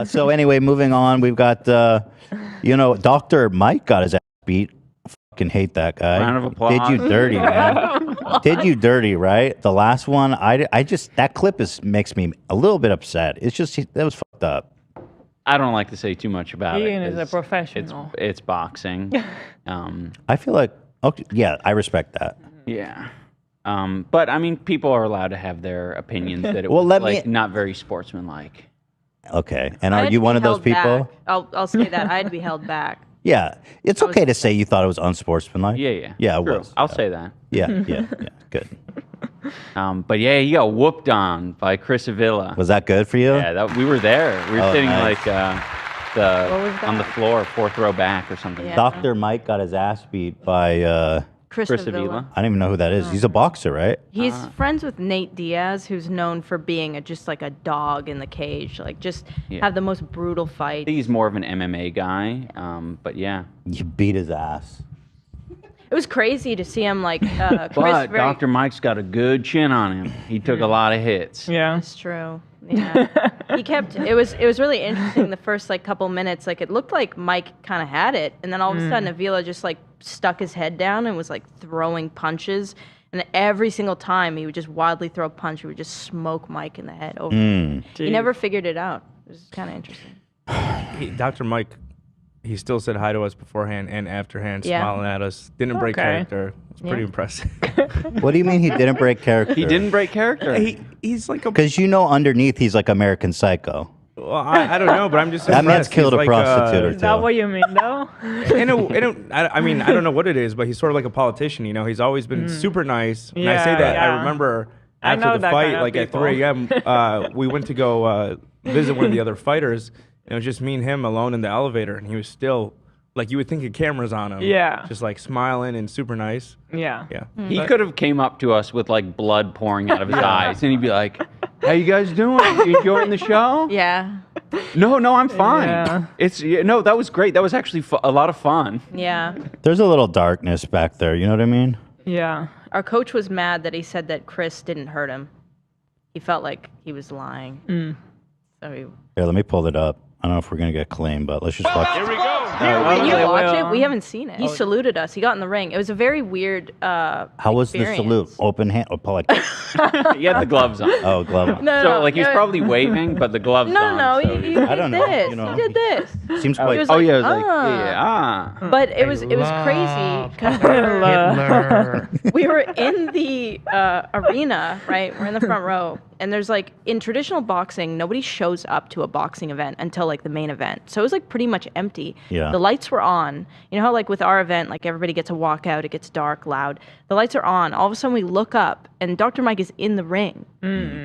So anyway, moving on, we've got, Dr. Mike got his ass beat. Fucking hate that guy. Round of applause. Did you dirty, man. Did you dirty, right? The last one, I just, that clip makes me a little bit upset. It's just, that was fucked up. I don't like to say too much about Ian it. is a professional. It's boxing. I feel like, okay, yeah, I respect that. Yeah. But I mean, people are allowed to have their opinions that it Well, was not very sportsmanlike. Okay, and I are had you to one be of those held people? back. I'll say that I had to be held back. Yeah, it's okay to say you thought it was unsportsmanlike. Yeah. Yeah, it True. was. I'll say that. Yeah, good. But yeah, he got whooped on by Chris Avila. Was that good for you? Yeah, we were there. We were sitting nice. on the floor, 4th row back or something. Yeah. Dr. Mike got his ass beat by, Chris Avila. Avila. I don't even know who that is. He's a boxer, right? He's friends with Nate Diaz, who's known for being just like a dog in the cage, like have the most brutal I fight. think he's more of an MMA guy. But yeah. You beat his ass. It was crazy to see him like Chris. But Dr. Mike's got a good chin on him. He took a lot of hits. Yeah. It's true. Yeah. He kept. It was really interesting. The first couple minutes, it looked like Mike kind of had it, and then all of a sudden Avila just stuck his head down and was throwing punches. And every single time he would just wildly throw a punch, he would just smoke Mike in the head over. He never figured it out. It was kind of interesting. Dr. Mike, he still said hi to us beforehand and afterhand, Yeah. smiling at us. Didn't break Okay. character. It's pretty impressive. What do you mean he didn't break character? He didn't break character. He's like a. Because underneath he's like American Psycho. Well, I don't know, but I'm just. That man's impressed. killed He's a prostitute or Is that two. what you mean, though? I mean, I don't know what it is, but he's sort of like a politician. He's always been super nice. And I say that. Yeah. I remember I after know the that fight, kind of at people. 3 a.m., we went to go visit one of the other fighters, and it was just me and him alone in the elevator, and he was still. You would think a camera's on him. Yeah. Just smiling and super nice. Yeah. Yeah. He could have came up to us with blood pouring out of his eyes, and he'd be like, "How you guys doing? You enjoying the show?" Yeah. No, I'm fine. Yeah. No, that was great. That was actually a lot of fun. Yeah. There's a little darkness back there. You know what I mean? Yeah. Our coach was mad that he said that Chris didn't hurt him. He felt like he was lying. So he. Here, let me pull it up. I don't know if we're gonna get claimed, but let's just watch. Here we go. Can you Okay, watch well, it? We haven't seen it. He saluted us. He got in the ring. It was a very weird. How was the salute? Open hand? He had the gloves on. Oh, glove on. No, So he was probably waving, but the gloves on. No, so he I don't did know, this. He did this. Seems He quite. was Oh like, yeah, it was "Ah." But it was crazy because we were in the arena, right? We're in the front row, and there's in traditional boxing, nobody shows up to a boxing event until the main event. So it was pretty much empty. Yeah. The lights were on. You know how with our event, everybody gets a walkout, it gets dark, loud. The lights are on. All of a sudden we look up, and Dr. Mike is in the ring.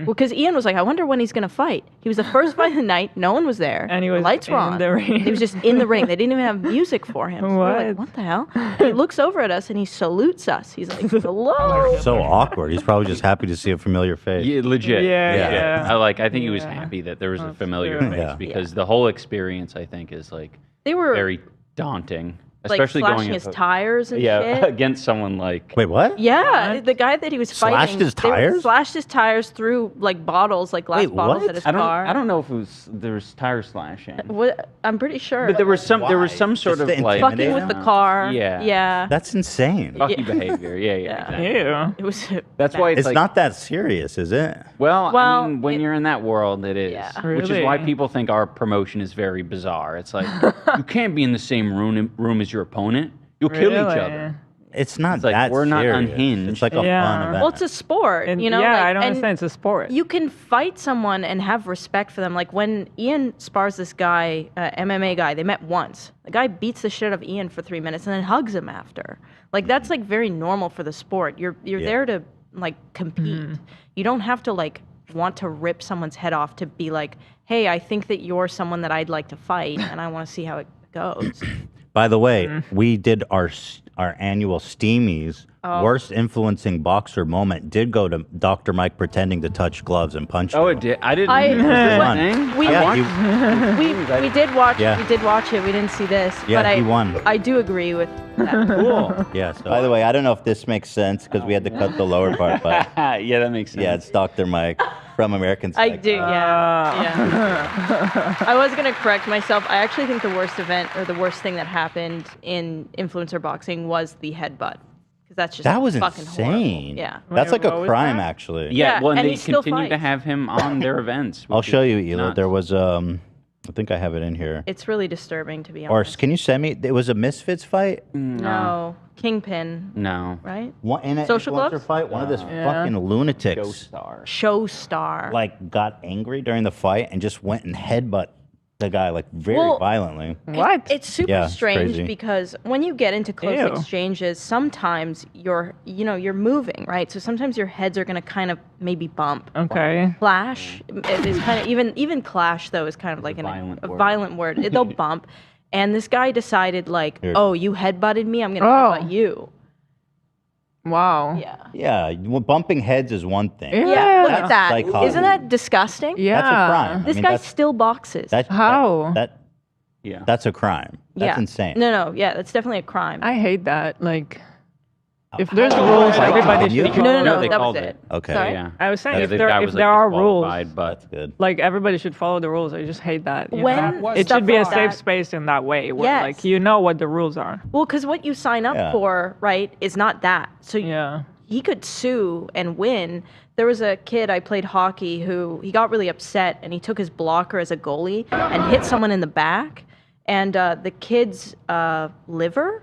Because Ian was like, I wonder when he's gonna fight. He was the first fight of the night. No one was there. And he was the lights were in on. the ring. He was just in the ring. They didn't even have music for him. So we're like, What? what the hell? And he looks over at us and he salutes us. He's like, hello. So awkward. He's probably just happy to see a familiar face. Yeah, legit. Yeah. I think he was Yeah. happy that there was a That's familiar true. face Yeah. because the whole experience, I think, is They were very daunting, especially flashing going his tires and yeah shit. against someone Wait, what? Yeah, the guy that he was Slashed fighting. his they tires? Slashed his tires through bottles, glass Wait, bottles what? at his I car. don't know if there was tire slashing, What? I'm pretty sure. but there was some Why? sort Just of to fucking intimidate with him? the car. Yeah. Yeah. That's insane. fucky Yeah. behavior. Yeah, exactly. Ew. It was. That's why It's not that serious, is it? Well, I Well, mean, when you're in that world, it is. Yeah. Which is why Really? people think our promotion is very bizarre. It's you can't be in the same room as your opponent. You'll kill each Really? other. It's not It's like, that we're not serious. unhinged. It's like a Yeah. fun event. Well, it's a sport, And you know. yeah, I don't and understand. It's a sport. You can fight someone and have respect for them. When Ian spars this guy, MMA guy, they met once. The guy beats the shit out of Ian for 3 minutes and then hugs him after. That's very normal for the sport. You're there to compete. You don't have to want to rip someone's head off to be hey, I think that you're someone that I'd like to fight and I want to see how it goes. By the way, we did our annual Steamies worst influencing boxer moment did go to Dr. Mike pretending to touch gloves and punch. Oh, him. it did. I didn't. I- Is this a won. thing? We- I Yeah, won? he, We did watch. Yeah. We did watch it. We didn't see this. Yeah, but he won. I do agree with that. Cool. yeah. So, by the way, I don't know if this makes sense because we had to cut the lower part, but Yeah, that makes sense. yeah, it's Dr. Mike from American I Psycho. do. Yeah. I was gonna correct myself. I actually think the worst event or the worst thing that happened in influencer boxing was the headbutt. Because that's just That was fucking insane. horrible. Yeah. That's like Wait, a what was crime, that? actually. Yeah, Yeah, well, and and they he still continue to fights. have him on their events. I'll which show is you, Ela. nuts. There was I think I have it in here. It's really disturbing, to be Or honest. can you send me? It was a Misfits fight. No. Kingpin, No. right? One in an Social influencer gloves? fight. One of this Yeah. fucking lunatics Go Star. Show star. like got angry during the fight and just went and headbutt the guy like very Well, violently. What? It's super Yeah, it's strange crazy. because when you get into close Ew. exchanges, sometimes you're moving, right? So sometimes your heads are gonna kind of maybe bump. Okay. Clash is kind of even clash though is kind of like violent a word. violent word. They'll bump, and this guy decided like, Here. oh, you headbutted me, I'm gonna Oh. headbutt you. Wow. Yeah. Yeah, bumping heads is one thing. Yeah, look Yeah. at that. Psychology. Isn't that disgusting? Yeah. That's a crime. This I mean, guy that's, still boxes. How? Yeah. That's a crime. That's yeah. insane. No, yeah, that's definitely a crime. I hate that. Like, if there's rules, Like, everybody you- should no, follow. no, No, no, they that was called it. it. Okay. Sorry? Yeah. I was saying Yeah, if the there guy if was, there like, are rules, disqualified, but That's good. like everybody should follow the rules. I just hate that. you When know? was It stuff should be a like safe that- space in that way, where Yes. like you know what the rules are. Well, because what you sign up Yeah. for, right, is not that. So Yeah. he could sue and win. There was a kid I played hockey who he got really upset and he took his blocker as a goalie and hit someone in the back, and the kid's liver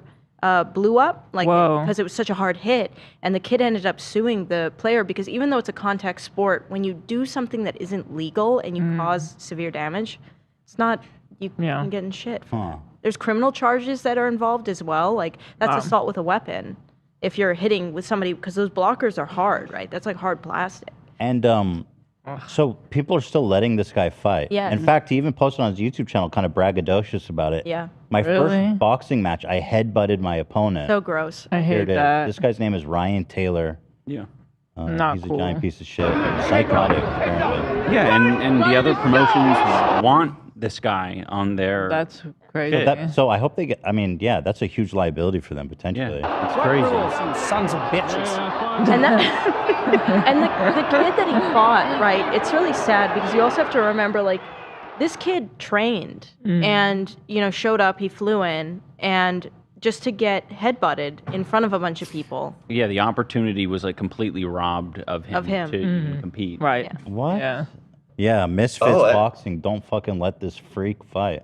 blew up like Whoa. because it was such a hard hit, and the kid ended up suing the player because even though it's a contact sport, when you do something that isn't legal and you cause severe damage, it's not you Yeah. can get in shit. for Huh. that. There's criminal charges that are involved as well. Like that's Wow. assault with a weapon. If you're hitting with somebody, because those blockers are hard, right? That's like hard plastic. And so people are still letting this guy fight. Yes. In fact, he even posted on his YouTube channel, kind of braggadocious about it. Yeah. My Really? first boxing match, I headbutted my opponent. So gross. I Here hate it is. that. This guy's name is Ryan Taylor. yeah. Not he's cool. a giant piece of shit. Psychotic, apparently. Yeah, and the other promotions want this guy on their. That's crazy. So I hope they get. I mean, yeah, that's a huge liability for them potentially. Yeah, it's crazy. Sons of bitches. And that, and the kid that he fought, right? It's really sad because you also have to remember, like, this kid trained and showed up. He flew in and just to get headbutted in front of a bunch of people. Yeah, the opportunity was like completely robbed of him, to even compete. Right. Yeah. What? Yeah. Yeah, Misfits Oh, boxing. Don't fucking let this freak fight.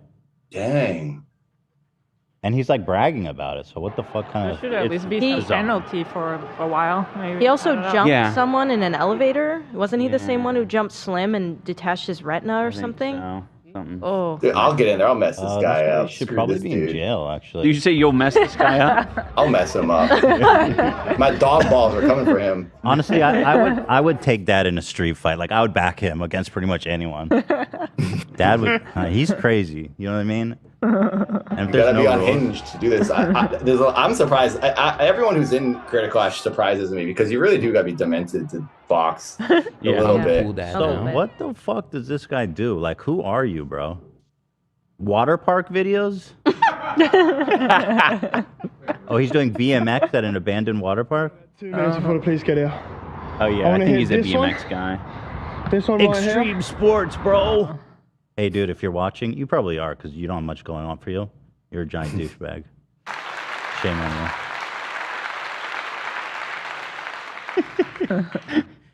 Dang. And he's like bragging about it. So what the fuck kind There of? should at least be He- some penalty for a while. Maybe. He also I don't know. jumped Yeah. someone in an elevator. Wasn't he the same Yeah. one who jumped Slim and detached his retina or I think something? so. Something. Oh, Dude, I'll get in there. I'll mess this guy up. should Screw probably this be dude. in jail. Did Actually, you say you'll mess this guy up? I'll mess him up. My dog balls are coming for him. honestly, I would take that in a street fight. Like I would back him against pretty much anyone. Dad would. He's crazy. You know what I mean? And if You there's gotta be no rules, unhinged to do this. I'm surprised. Everyone who's in Critical Clash surprises me because you really do gotta be demented to box a Yeah. little Yeah. bit. Cool that A little so bit. what the fuck does this guy do? Like, who are you, bro? Water park videos? Oh, he's doing BMX at an abandoned water park? 2 minutes before the police get here. Oh yeah, I wanna think hit he's a this one. BMX guy. This one right here. sports, bro. Hey, dude, if you're watching, you probably are because you don't have much going on for you. You're a giant douchebag. Shame on you.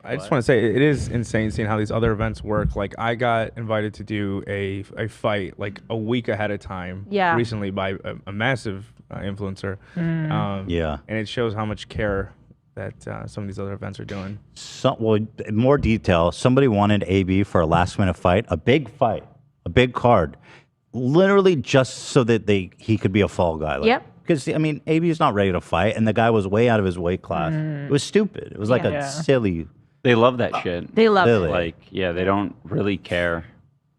I just want to say it is insane seeing how these other events work. Like I got invited to do a fight like a week ahead of time. Yeah. Recently by a massive influencer. Yeah. And it shows how much care that some of these other events are doing. Well, in more detail, somebody wanted AB for a last minute fight, a big card, literally just so that he could be a fall guy. Like, Yep. Because I mean, AB is not ready to fight, and the guy was way out of his weight class. It was stupid. It was like Yeah. a silly. They love that shit. they love Really? it. Like, yeah, they don't really care.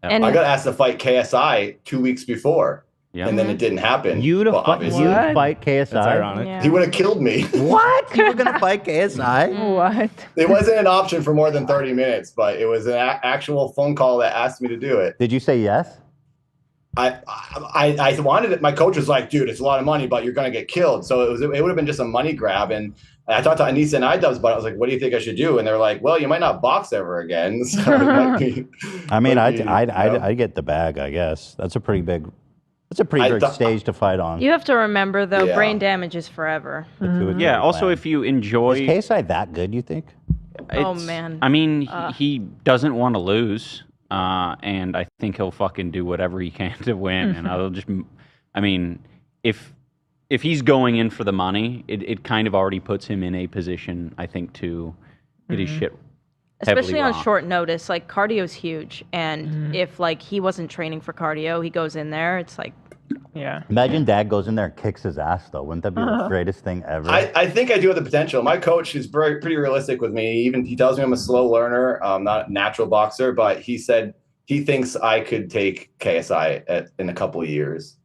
And I got asked to fight KSI 2 weeks before. Yeah. and then it didn't happen. You'd Well, obviously, fight KSI. That's ironic. Yeah. he would have killed me. What? You were gonna fight KSI? What? It wasn't an option for more than 30 minutes, but it was an actual phone call that asked me to do it. Did you say yes? I wanted it. My coach was like, dude, it's a lot of money, but you're going to get killed. So it would have been just a money grab. And I talked to Anissa and iDubbbz, but I was like, what do you think I should do? And they're like, well, you might not box ever again. So it might be, I mean, might be, I'd get the bag, I guess. That's a pretty big stage to fight on. You have to remember though, Yeah. brain damage is forever. Yeah. Also, if you enjoy, is KSI that good? You think? Oh, it's- man. I mean, he doesn't want to lose, and I think he'll fucking do whatever he can to win. And I'll just, I mean, if he's going in for the money, it kind of already puts him in a position, I think, to get his shit. Especially on rocked. short notice, like cardio's huge, and if like he wasn't training for cardio, he goes in there. It's like, Yeah. Imagine Dad goes in there and kicks his ass, though. Wouldn't that be the greatest thing ever? I think I do have the potential. My coach is pretty realistic with me. Even he tells me I'm a slow learner, not a natural boxer, but he said he thinks I could take KSI in a couple of years.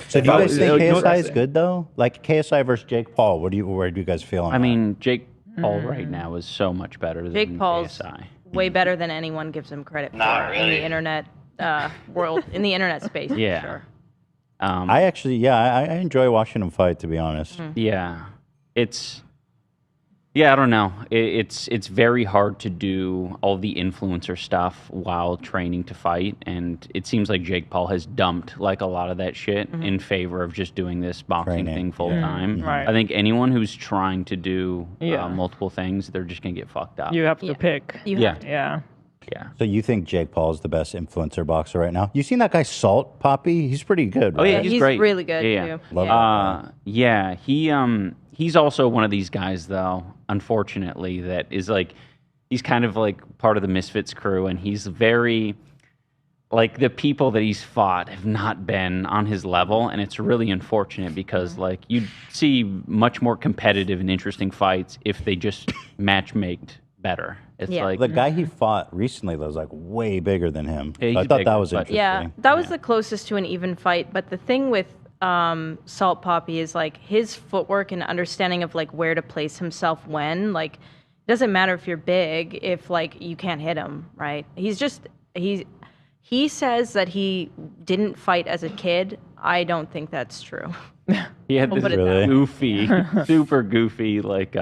So If do you I guys was think KSI is interested. good though? Like KSI versus Jake Paul. Where do you guys feel on I that? mean, Jake Paul right now is so much better than Jake Paul's KSI. way better than anyone gives him credit for in the internet world, in the internet space. for Yeah. sure. I actually, I enjoy watching him fight. To be honest, Yeah, I don't know. It's very hard to do all the influencer stuff while training to fight, and it seems like Jake Paul has dumped like a lot of that shit in favor of just doing this boxing Training, thing full time. Right. I think anyone who's trying to do Yeah. multiple things, they're just gonna get fucked up. You have to Yeah. pick. You Yeah. have to. Yeah. Yeah. so you think Jake Paul is the best influencer boxer right now? You seen that guy Salt Poppy? He's pretty good. Oh yeah, right? he's He's great. really good, Yeah, too. Love Yeah. that. Yeah, he's also one of these guys though, unfortunately, that is like he's kind of like part of the Misfits crew, and he's very like the people that he's fought have not been on his level, and it's really unfortunate because like you'd see much more competitive and interesting fights if they just match-maked better. It's Yeah. like The guy he fought recently that was like way bigger than him. Yeah, I he's thought bigger, that was but- interesting. Yeah, that was the closest to an even fight. But the thing with Salt Poppy is like his footwork and understanding of like where to place himself when. Like, it doesn't matter if you're big if like you can't hit him, right? He says that he didn't fight as a kid. I don't think that's true. he had We'll this put it that way. goofy, super goofy like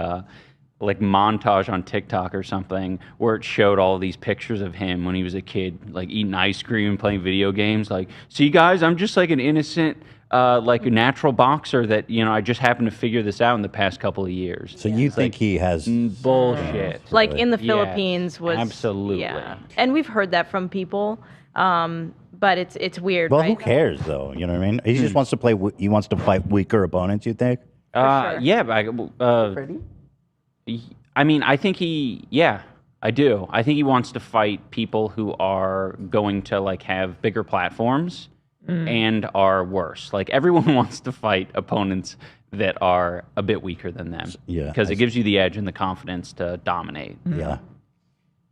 montage on TikTok or something where it showed all these pictures of him when he was a kid, like eating ice cream and playing video games. Like, see guys, I'm just like an innocent, like a natural boxer that, I just happened to figure this out in the past couple of years. So you think he has? Bullshit. Like in the Yes, Philippines was absolutely. yeah. And we've heard that from people. But it's weird, Well, right? who cares though? You know what I mean? He just wants to play. He wants to fight weaker opponents. You think? sure. Yeah, I mean, I think I do. I think he wants to fight people who are going to like have bigger platforms and are worse. Like everyone wants to fight opponents that are a bit weaker than them. Yeah, Because I it gives you the edge and the confidence to dominate. Yeah.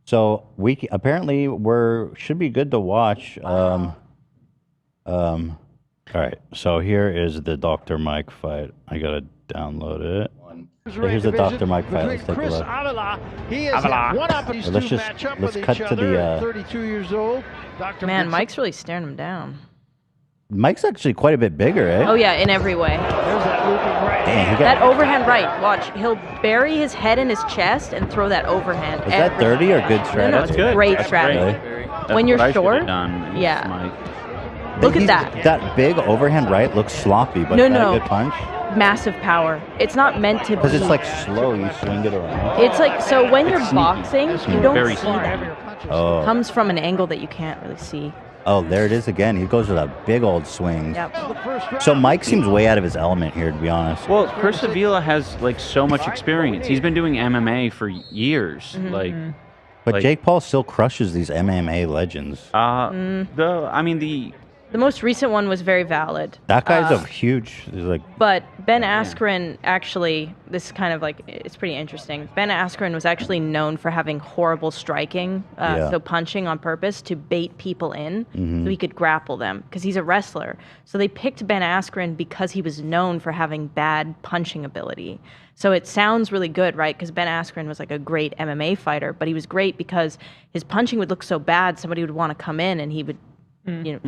So apparently should be good to watch. All right. So here is the Dr. Mike fight. I gotta download it. Here's the Dr. Mike fight. Let's take a Chris look. Avila, he is one up. These Let's two just- match up let's with cut each to the, other at 32 years old. Dr. Man, Prince- Mike's really staring him down. Mike's actually quite a bit bigger, eh? Oh yeah, in every way. There's that looping right Damn, hand. he got- That overhand right, watch. He'll bury his head in his chest and throw that overhand. Is that dirty or good strategy? No, That's good. Great That's strategy. great. Really? When you're That's what I should've short, done against yeah. Mike. Look at that. That big overhand right looks sloppy, but No, is that no. a good punch? Massive power. It's not meant to be. Because it's like slow. You swing it around. It's like, so when you're sneaky. boxing, you don't Very see sneaky. that. Oh. Comes from an angle that you can't really see. Oh, there it is again. He goes with a big old swing. Yep. So Mike seems way out of his element here, to be honest. Well, Chris Avila has like so much experience. He's been doing MMA for years. Like, But like- Jake Paul still crushes these MMA legends. the The most recent one was very valid. That guy's a huge. He's like But Ben Askren actually, this is kind of like, it's pretty interesting. Ben Askren was actually known for having horrible striking, so punching on purpose to bait people in so he could grapple them because he's a wrestler. So they picked Ben Askren because he was known for having bad punching ability. So it sounds really good, right? Because Ben Askren was like a great MMA fighter, but he was great because his punching would look so bad, somebody would want to come in and he would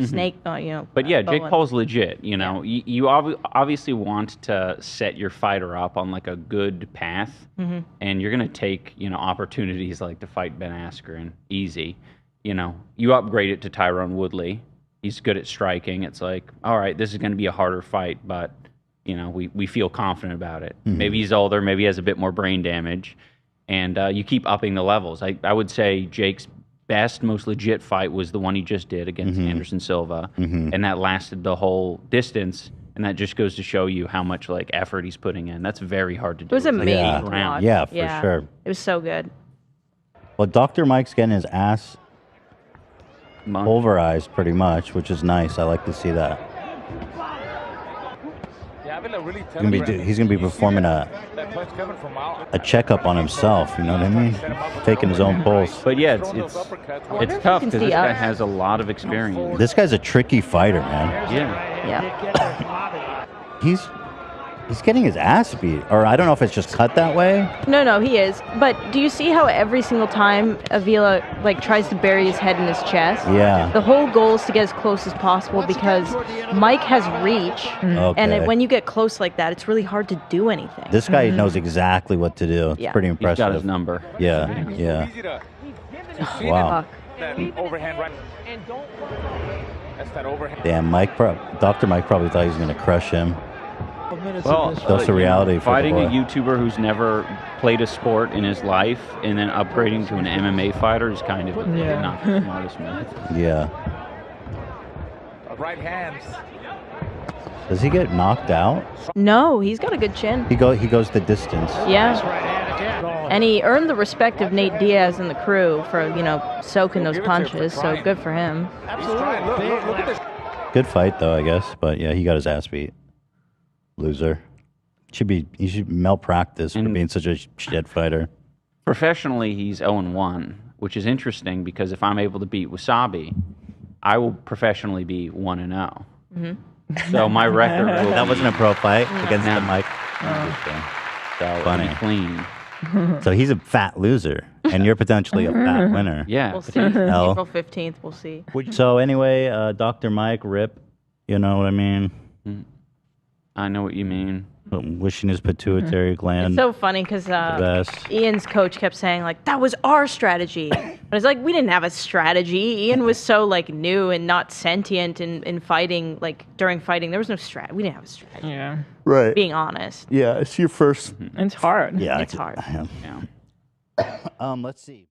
snake, But yeah, Jake Paul's legit. You know, you obviously want to set your fighter up on like a good path, and you're gonna take opportunities like to fight Ben Askren easy. You know, you upgrade it to Tyron Woodley. He's good at striking. It's like, all right, this is gonna be a harder fight, but we feel confident about it. Maybe he's older, maybe he has a bit more brain damage, and you keep upping the levels. I would say Jake's best, most legit fight was the one he just did against Anderson Silva, and that lasted the whole distance. And that just goes to show you how much like effort he's putting in. That's very hard to do. It was amazing to watch. Yeah, for sure. It was so good. Well, Dr. Mike's getting his ass pulverized pretty much, which is nice. I like to see that. He's gonna be performing a checkup on himself. You know what I mean? Taking his own pulse. But yeah, it's tough because this guy has a lot of experience. This guy's a tricky fighter, man. Yeah. He's getting his ass beat, or I don't know if it's just cut that way. No, he is. But do you see how every single time Avila tries to bury his head in his chest? Yeah. The whole goal is to get as close as possible because Mike has reach, and when you get close like that, it's really hard to do anything. This guy knows exactly what to do. It's pretty impressive. He's got his number. Yeah. Wow. Damn, Dr. Mike probably thought he was going to crush him. Well, that's the reality. Fighting a YouTuber who's never played a sport in his life and then upgrading to an MMA fighter is kind of not the smartest move. Yeah. Right hands. Does he get knocked out? No, he's got a good chin. He goes the distance. Yeah. And he earned the respect of Nate Diaz and the crew for, soaking those punches, so good for him. Good fight, though, I guess. But, yeah, he got his ass beat. Loser. He should malpractice for being such a shit fighter. Professionally, he's 0-1, which is interesting because if I'm able to beat Wasabi, I will professionally be 1-0. So my record will That wasn't a pro fight against the Mike. So Funny. it'll be clean. So he's a fat loser, and you're potentially a fat winner. Yeah. We'll see. April 15th, we'll see. So anyway, Dr. Mike, rip. You know what I mean? I know what you mean. Wishing his pituitary gland. It's so funny because Ian's coach kept saying, that was our strategy. But it's like, we didn't have a strategy. Ian was so, new and not sentient in fighting. During fighting, there was no strategy. We didn't have a strategy. Yeah. Right. Being honest. Yeah, it's your first. It's hard. Yeah, It's hard. Yeah. Let's see.